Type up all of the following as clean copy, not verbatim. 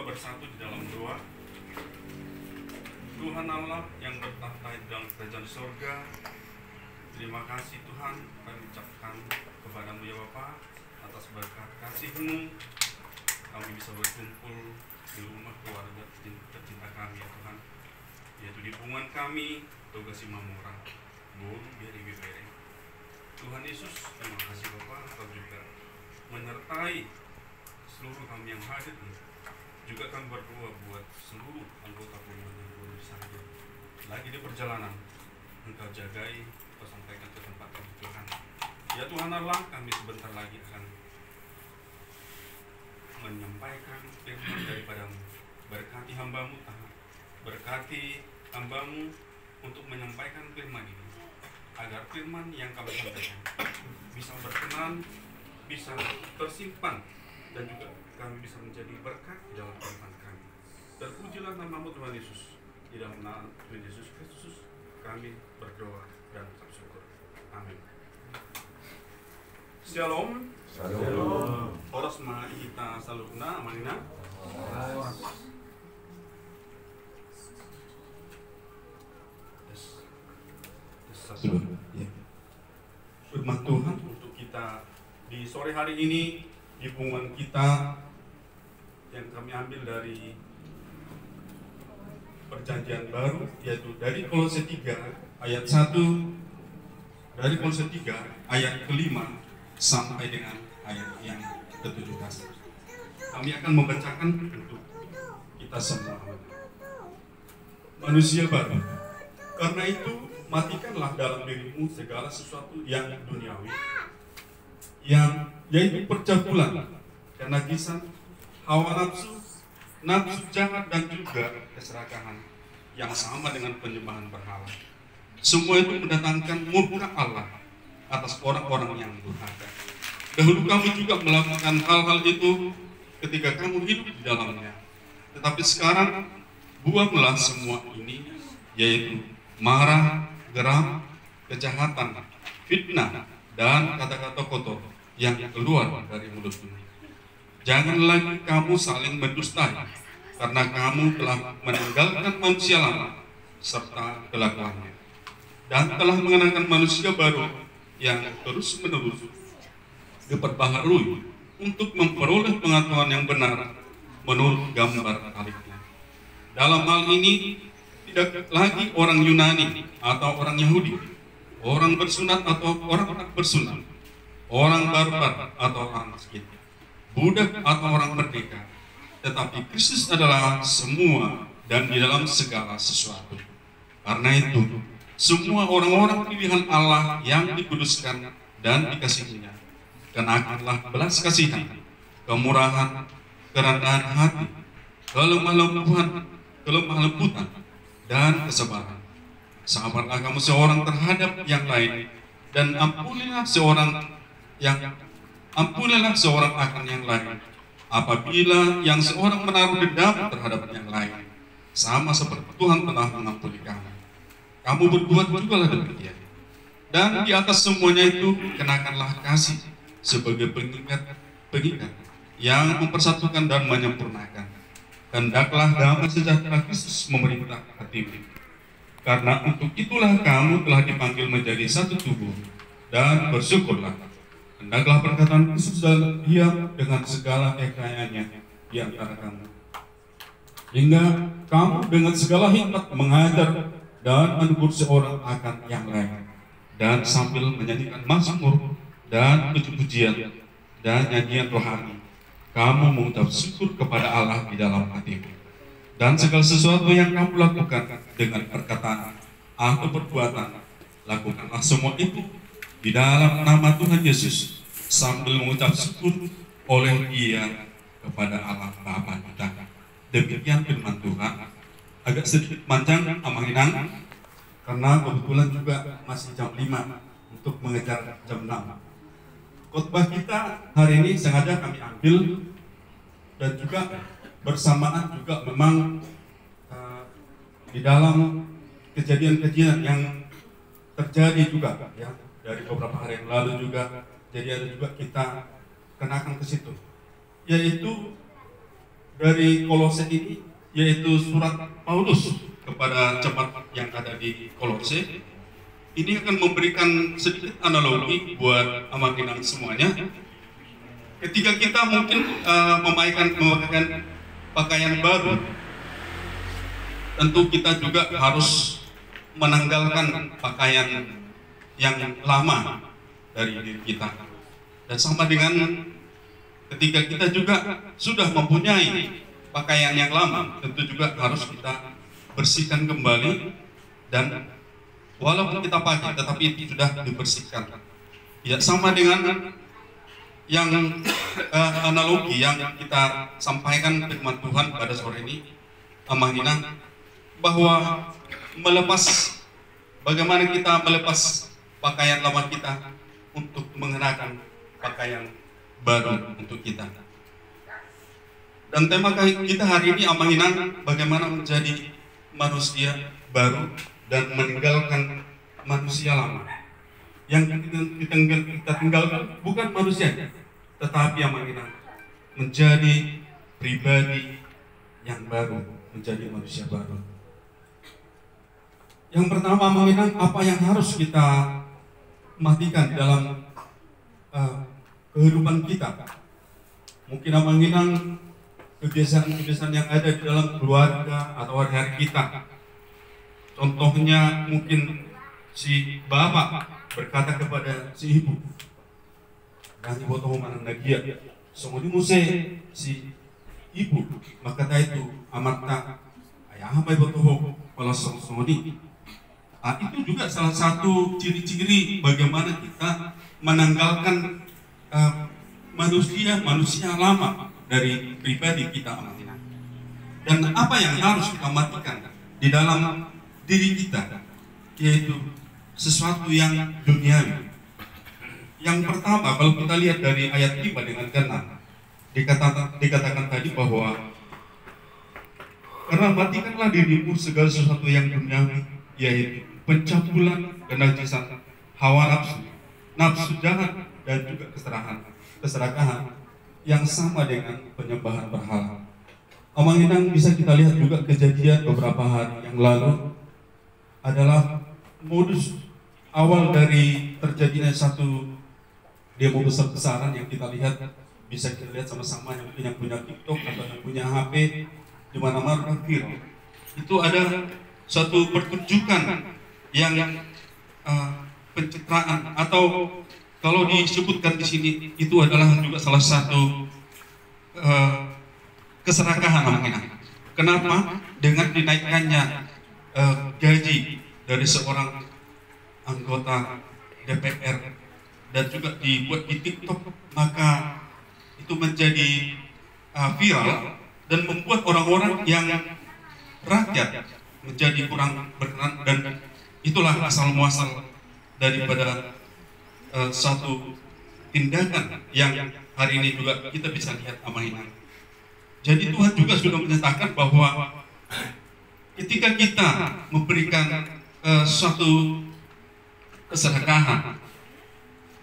bersatu di dalam doa. Tuhan Allah yang bertahta di dalam kerajaan surga, terima kasih Tuhan kami ucapkan kepadamu ya Bapa atas berkat kasih-Mu kami bisa berkumpul di rumah keluarga tercinta kami ya Tuhan, yaitu di lingkungan kami Togasi Mamora, Bolu Beri Bibere. Tuhan Yesus, terima kasih Bapa, Kau juga menyertai seluruh kami yang hadir ini. Juga kami berdoa buat seluruh anggota keluarga yang boleh hadir lagi di perjalanan. Engkau jagai, Kau sampaikan ke tempat kami Tuhan. Ya Tuhan Allah, kami sebentar lagi akan menyampaikan firman daripada-Mu. Berkati hamba-Mu Tuhan, berkati hamba-Mu untuk menyampaikan firman ini, agar firman yang kami sampaikan bisa berkenan, bisa tersimpan, dan juga kami bisa menjadi berkat dalam kehidupan kami. Terpujilah nama-Mu Tuhan Yesus. Di dalam nama Tuhan Yesus Kristus kami berdoa dan mengucap syukur. Amin. Shalom. Shalom. Oras ma kita saluna amanina. Firman Tuhan untuk kita di sore hari ini, di pengumuman kita yang kami ambil dari Perjanjian Baru, yaitu dari Kolose 3 ayat 1, dari Kolose 3 ayat ke-5 sampai dengan ayat yang ke-17. Kami akan membacakan untuk kita semua. Manusia baru, karena itu matikanlah dalam dirimu segala sesuatu yang duniawi, yang yaitu percabulan, kenajisan, hawa nafsu, nafsu jahat, dan juga keserakahan yang sama dengan penyembahan berhala. Semua itu mendatangkan murka Allah atas orang-orang yang durhaka. Dahulu kamu juga melakukan hal-hal itu ketika kamu hidup di dalamnya. Tetapi sekarang buanglah semua ini, yaitu marah, geram, kejahatan, fitnah, dan kata-kata kotor yang keluar dari mulutmu. Jangan lagi kamu saling mendustai, karena kamu telah meninggalkan manusia lama serta kelakuannya, dan telah mengenakan manusia baru yang terus-menerus diperbaharui untuk memperoleh pengetahuan yang benar menurut gambar aliknya. Dalam hal ini tidak lagi orang Yunani atau orang Yahudi, orang bersunat atau orang tak bersunat, orang barbar atau orang miskin, budak atau orang merdeka, tetapi Kristus adalah semua dan di dalam segala sesuatu. Karena itu, semua orang-orang pilihan Allah yang dikuduskan dan dikasihinya, kenakanlah belas kasihan, kemurahan, kerendahan hati, kelemah lembutan, dan kesabaran. Sabarlah kamu seorang terhadap yang lain, dan ampunilah seorang akan yang lain. Apabila yang seorang menaruh dendam terhadap yang lain, sama seperti Tuhan telah mengampuni kamu, kamu berbuat jugalah demikian. Dan di atas semuanya itu kenakanlah kasih sebagai pengingat yang mempersatukan dan menyempurnakan. Hendaklah damai sejahtera Kristus memerintah hatimu. Karena untuk itulah kamu telah dipanggil menjadi satu tubuh, dan bersyukurlah. Hendaklah perkataan Kristus diam dengan segala kekayaannya di antara kamu, hingga kamu dengan segala hikmat mengajar dan menegur seorang akan yang lain, dan sambil menyanyikan mazmur dan puji-pujian dan nyanyian rohani, kamu mengucap syukur kepada Allah di dalam hatimu. Dan segala sesuatu yang kamu lakukan dengan perkataan atau perbuatan, lakukanlah semua itu di dalam nama Tuhan Yesus, sambil mengucap syukur oleh Dia kepada Allah Bapa kita. Demikian firman Tuhan. Agak sedikit panjang amahinang, karena kebetulan juga masih jam 5 untuk mengejar jam 6. Khotbah kita hari ini sengaja kami ambil, dan juga bersamaan juga memang di dalam kejadian-kejadian yang terjadi juga ya dari beberapa hari yang lalu juga, jadi ada juga kita kenakan ke situ, yaitu dari Kolose ini, yaitu surat Paulus kepada jemaat yang ada di Kolose, ini akan memberikan sedikit analogi buat amakinan semuanya. Ketika kita mungkin memakai pakaian baru, tentu kita juga harus menanggalkan pakaian yang lama dari diri kita. Dan sama dengan ketika kita juga sudah mempunyai pakaian yang lama, tentu juga harus kita bersihkan kembali, dan walaupun kita pakai tetapi itu sudah dibersihkan. Ya, sama dengan yang analogi yang kita sampaikan firman Tuhan pada sore ini, Amahina, bahwa bagaimana kita melepas pakaian lama kita untuk mengenakan pakaian baru untuk kita. Dan tema kita hari ini, Amahina, bagaimana menjadi manusia baru dan meninggalkan manusia lama. Yang kita tinggalkan bukan manusia, tetapi Amahina, menjadi pribadi yang baru, menjadi manusia baru. Yang pertama, Amahina, apa yang harus kita matikan dalam kehidupan kita? Mungkin Amahina, kebiasaan-kebiasaan yang ada di dalam keluarga atau hari-hari kita. Contohnya mungkin si bapak berkata kepada si ibu, "Nanti botoh manang nagia." Songoni muse si ibu maka itu amarta ayah mai botoh kalau songoni. Itu juga salah satu ciri-ciri bagaimana kita menanggalkan manusia lama dari pribadi kita, Amahina. Dan apa yang harus kita matikan di dalam diri kita, yaitu sesuatu yang duniawi. Yang pertama, kalau kita lihat dari ayat 5 dengan 6, dikatakan tadi bahwa karena matikanlah dirimu segala sesuatu yang duniawi, yaitu pencabulan, kenajisan, hawa nafsu jahat, dan juga keserakahan yang sama dengan penyembahan berhala. Amahina, bisa kita lihat juga kejadian beberapa hari yang lalu adalah modus awal dari terjadinya satu demo besar-besaran yang kita lihat, bisa kita lihat sama-sama, yang punya TikTok atau yang punya HP di mana-mana viral. Itu ada suatu pertunjukan yang pencitraan, atau kalau disebutkan di sini itu adalah juga salah satu keserakahan, Amahina. Kenapa? Dengan dinaikkannya gaji dari seorang anggota DPR dan juga dibuat di TikTok, maka itu menjadi viral dan membuat orang-orang yang rakyat menjadi kurang berkenan, dan itulah asal muasal daripada satu tindakan yang hari ini juga kita bisa lihat, Amahina. Jadi Tuhan juga sudah menyatakan bahwa ketika kita memberikan suatu keserakahan,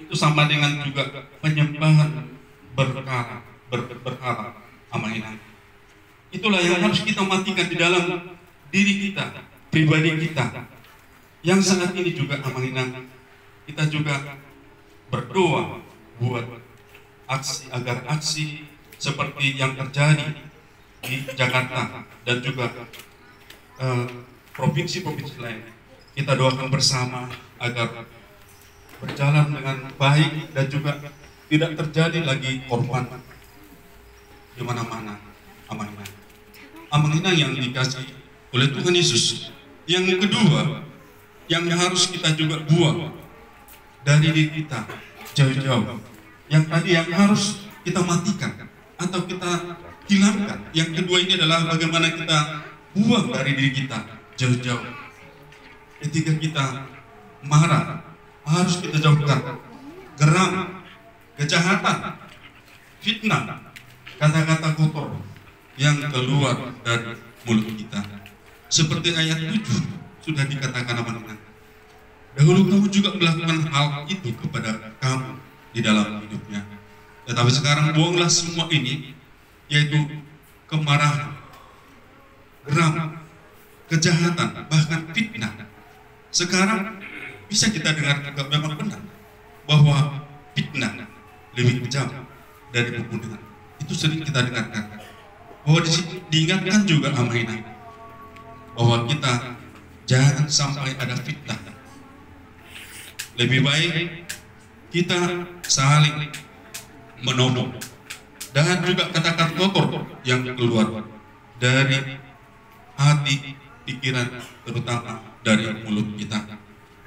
itu sama dengan juga penyembahan berhala, Amahina. Itulah yang harus kita matikan di dalam diri kita, pribadi kita. Yang saat ini juga, Amahina, kita juga berdoa buat agar aksi seperti yang terjadi di Jakarta dan juga provinsi-provinsi lain, kita doakan bersama agar berjalan dengan baik dan juga tidak terjadi lagi korban di mana-mana, Amahina. Amahina yang dikasih oleh Tuhan Yesus. Yang kedua, yang harus kita juga buang dari diri kita jauh-jauh. Yang tadi yang harus kita matikan atau kita hilangkan. Yang kedua ini adalah bagaimana kita buang dari diri kita jauh-jauh. Ketika kita marah, harus kita jauhkan geram, kejahatan, fitnah, kata-kata kotor yang keluar dari mulut kita. Seperti ayat 7 sudah dikatakan, Amahina, dahulu kamu juga melakukan hal itu kepada kamu di dalam hidupnya. Tetapi sekarang buanglah semua ini, yaitu kemarahan, geram, kejahatan, bahkan fitnah. Sekarang bisa kita dengar juga memang benar bahwa fitnah lebih kejam dari pembunuhan. Itu sering kita dengarkan. Bahwa di sini diingatkan juga amanah bahwa kita jangan sampai ada fitnah. Lebih baik kita saling menolong, dan juga kata-kata kotor yang keluar dari hati, pikiran, terutama dari mulut kita.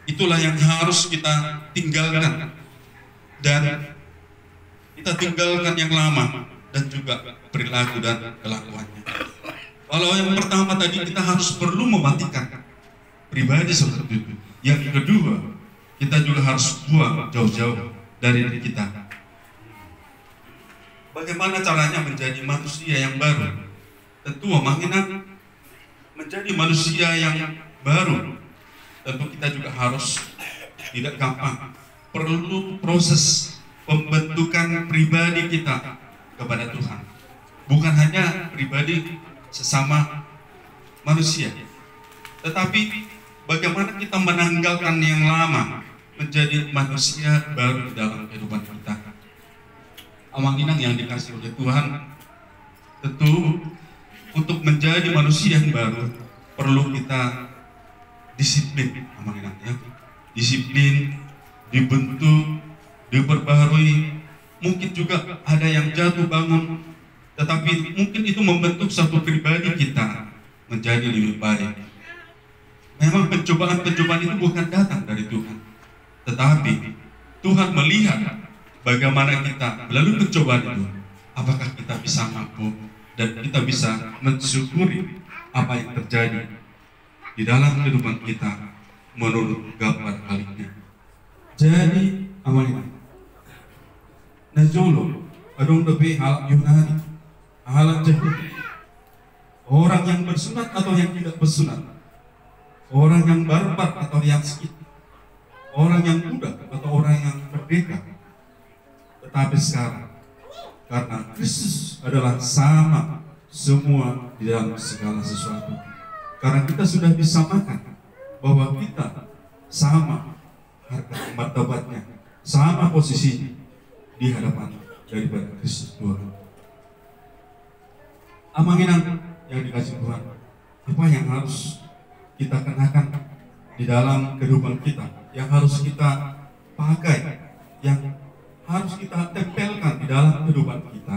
Itulah yang harus kita tinggalkan, dan kita tinggalkan yang lama dan juga perilaku dan kelakuannya. Kalau yang pertama tadi, kita harus perlu mematikan pribadi seperti itu. Yang kedua, kita juga harus buang jauh-jauh dari diri kita. Bagaimana caranya menjadi manusia yang baru? Tentu mengingat menjadi manusia yang baru, tentu kita juga harus tidak gampang. Perlu proses pembentukan pribadi kita kepada Tuhan. Bukan hanya pribadi sesama manusia, tetapi bagaimana kita menanggalkan yang lama menjadi manusia baru di dalam kehidupan kita. Amanginang yang dikasih oleh Tuhan, tentu untuk menjadi manusia yang baru perlu kita disiplin, amanginang ya. Disiplin, dibentuk, diperbaharui. Mungkin juga ada yang jatuh bangun, tetapi mungkin itu membentuk satu pribadi kita menjadi lebih baik. Memang pencobaan-pencobaan itu bukan datang dari Tuhan, tetapi Tuhan melihat bagaimana kita melalui pencobaan itu, apakah kita bisa mampu dan kita bisa mensyukuri apa yang terjadi di dalam kehidupan kita menurut gambar baliknya. Jadi amanah Najolo adong lebih hal Yunani, hal Yahudi, orang yang bersunat atau yang tidak bersunat, orang yang barbar atau yang sakit, orang yang muda atau orang yang merdeka. Tetapi sekarang, karena Kristus adalah sama semua di dalam segala sesuatu, karena kita sudah disamakan bahwa kita sama harga martabatnya, sama posisinya di hadapan daripada Kristus Tuhan. Amanginan yang dikasih Tuhan, apa yang harus kita kenakan di dalam kehidupan kita, yang harus kita pakai, yang harus kita tempelkan di dalam kehidupan kita.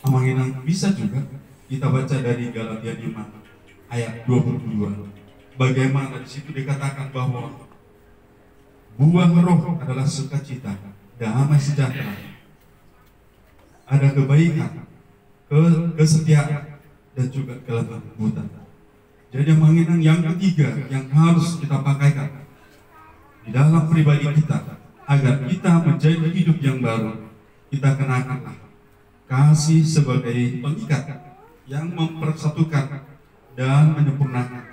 Amanginan bisa juga kita baca dari Galatia 5 ayat 22. Bagaimana di situ dikatakan bahwa buah roh adalah sukacita, damai sejahtera, ada kebaikan, kesetiaan, dan juga kelemah lembutan. Jadi mengingat yang ketiga yang harus kita pakaikan di dalam pribadi kita agar kita menjadi hidup yang baru, kita kenakanlah kasih sebagai pengikat yang mempersatukan dan menyempurnakan,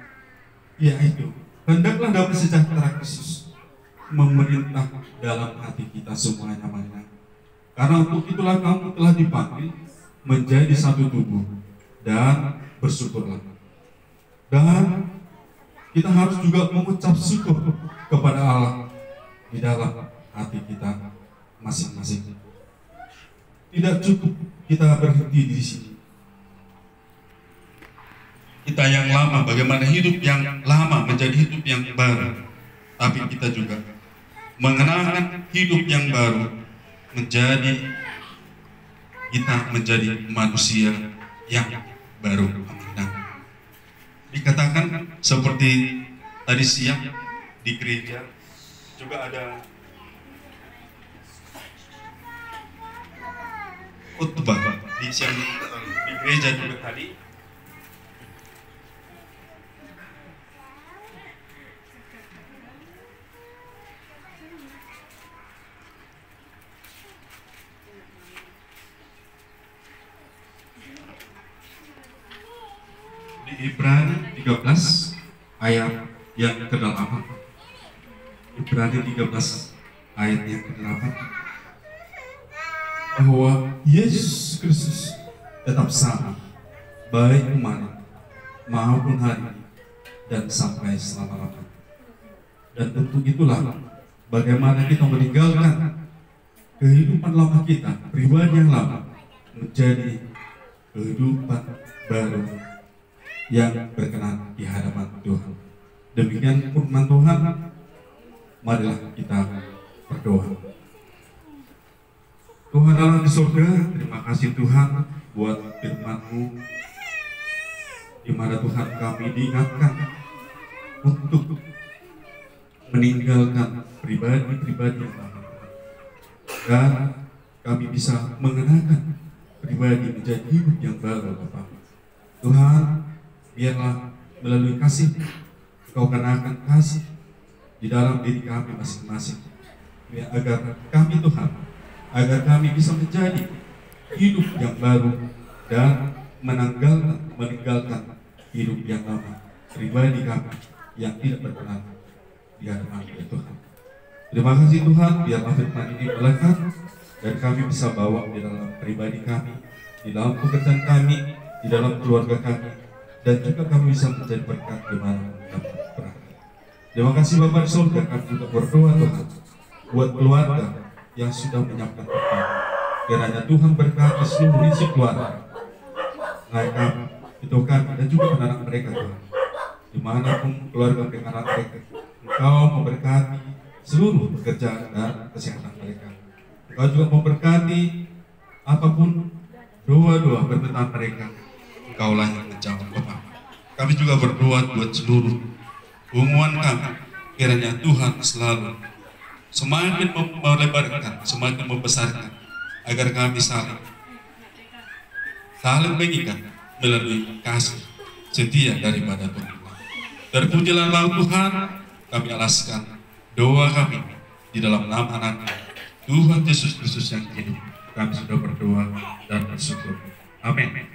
yaitu hendaklah damai sejahtera Kristus memerintah dalam hati kita semuanya, mana. Karena untuk itulah kamu telah dipanggil menjadi satu tubuh, dan bersyukurlah. Dan kita harus juga mengucap syukur kepada Allah di dalam hati kita masing-masing. Tidak cukup kita berhenti di sini. Kita yang lama, bagaimana hidup yang lama menjadi hidup yang baru, tapi kita juga mengenalkan hidup yang baru menjadi kita menjadi manusia yang baru. Dikatakan seperti tadi siang di gereja juga ada khotbah di siang di gereja juga tadi. Di Ibrani 13 ayat yang ke-8. Ibrani 13 ayat yang ke-8, bahwa Yesus Kristus tetap sama baik kemarin maupun hari ini dan sampai selama-lamanya. Dan untuk itulah bagaimana kita meninggalkan kehidupan lama kita, pribadi yang lama, menjadi kehidupan baru yang berkenan di hadapan Tuhan. Demikian firman Tuhan. Marilah kita berdoa. Tuhan Allah di surga, terima kasih Tuhan buat firman-Mu, di mana Tuhan kami diingatkan untuk meninggalkan pribadi-pribadi yang lama, dan kami bisa mengenakan pribadi menjadi hidup yang baru, Bapak. Tuhan, biarlah melalui kasih Engkau kenakan kasih di dalam diri kami masing-masing, agar kami Tuhan, agar kami bisa menjadi hidup yang baru dan meninggalkan hidup yang lama, pribadi kami yang tidak berkenan di hadapan Tuhan. Terima kasih Tuhan, biarlah firman ini melekat dan kami bisa bawa di dalam pribadi kami, di dalam pekerjaan kami, di dalam keluarga kami, dan juga kami bisa menjadi berkat di mana kami berada. Terima kasih Bapak di surga, kami juga berdoa Tuhan buat keluarga yang sudah menyiapkan tempat. Kiranya Tuhan berkati seluruh isi keluarga, mereka, itu kami dan juga anak mereka Tuhan. Dimanapun keluarga dengan anak mereka, Engkau memberkati seluruh pekerjaan dan kesehatan mereka. Engkau juga memberkati apapun doa-doa permintaan mereka, Engkaulah yang menjawab Bapak. Kami juga berdoa buat seluruh hubungan kami, kiranya Tuhan selalu semakin melebarkan, semakin membesarkan, agar kami saling mengikat melalui kasih setia daripada Tuhan. Terpujilah Tuhan, kami alaskan doa kami di dalam nama anak Tuhan Yesus Kristus yang hidup. Kami sudah berdoa dan bersyukur. Amin.